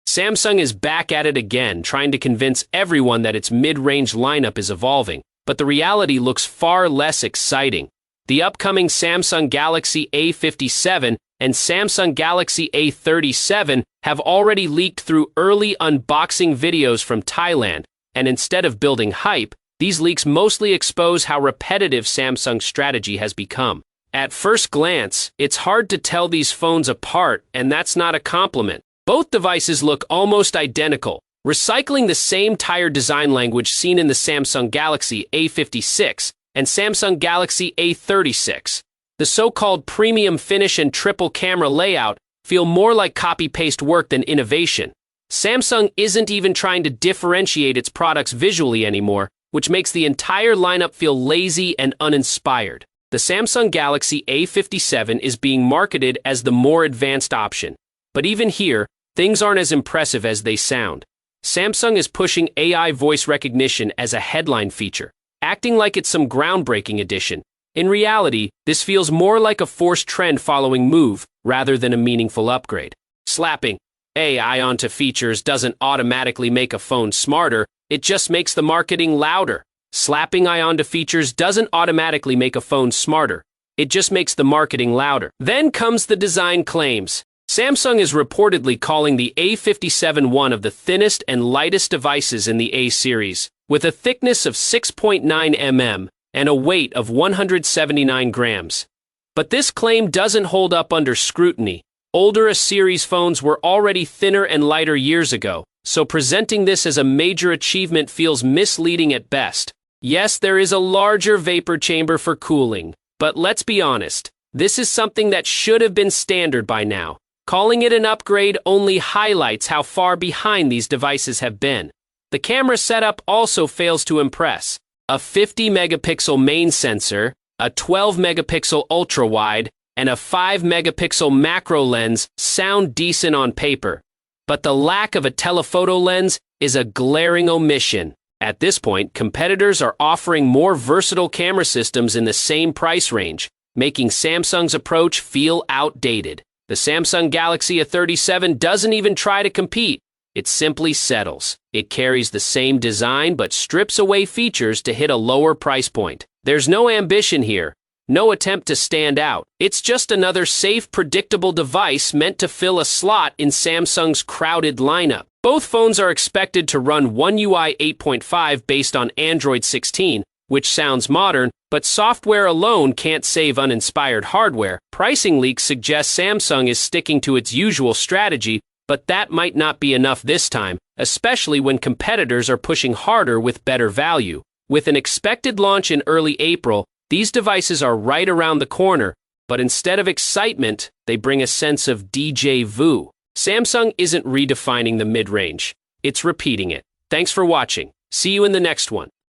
Samsung is back at it again, trying to convince everyone that its mid-range lineup is evolving, but the reality looks far less exciting. The upcoming Samsung Galaxy A57 and Samsung Galaxy A37 have already leaked through early unboxing videos from Thailand, and instead of building hype, these leaks mostly expose how repetitive Samsung's strategy has become. At first glance, it's hard to tell these phones apart, and that's not a compliment. Both devices look almost identical, recycling the same tire design language seen in the Samsung Galaxy A56 and Samsung Galaxy A36. The so-called premium finish and triple camera layout feel more like copy-paste work than innovation. Samsung isn't even trying to differentiate its products visually anymore, which makes the entire lineup feel lazy and uninspired. The Samsung Galaxy A57 is being marketed as the more advanced option. But even here, things aren't as impressive as they sound. Samsung is pushing AI voice recognition as a headline feature, acting like it's some groundbreaking addition. In reality, this feels more like a forced trend-following move rather than a meaningful upgrade. Slapping AI onto features doesn't automatically make a phone smarter, it just makes the marketing louder. Slapping AI onto features doesn't automatically make a phone smarter, it just makes the marketing louder. Then comes the design claims. Samsung is reportedly calling the A57 one of the thinnest and lightest devices in the A series, with a thickness of 6.9 mm and a weight of 179 grams. But this claim doesn't hold up under scrutiny. Older A series phones were already thinner and lighter years ago, so presenting this as a major achievement feels misleading at best. Yes, there is a larger vapor chamber for cooling, but let's be honest, this is something that should have been standard by now. Calling it an upgrade only highlights how far behind these devices have been. The camera setup also fails to impress. A 50-megapixel main sensor, a 12-megapixel ultra-wide, and a 5-megapixel macro lens sound decent on paper. But the lack of a telephoto lens is a glaring omission. At this point, competitors are offering more versatile camera systems in the same price range, making Samsung's approach feel outdated. The Samsung Galaxy A37 doesn't even try to compete. It simply settles. It carries the same design but strips away features to hit a lower price point. There's no ambition here, no attempt to stand out. It's just another safe, predictable device meant to fill a slot in Samsung's crowded lineup. Both phones are expected to run One UI 8.5 based on Android 16, which sounds modern, but software alone can't save uninspired hardware. Pricing leaks suggest Samsung is sticking to its usual strategy, but that might not be enough this time, especially when competitors are pushing harder with better value. With an expected launch in early April, these devices are right around the corner, but instead of excitement, they bring a sense of déjà vu. Samsung isn't redefining the mid-range, it's repeating it. Thanks for watching. See you in the next one.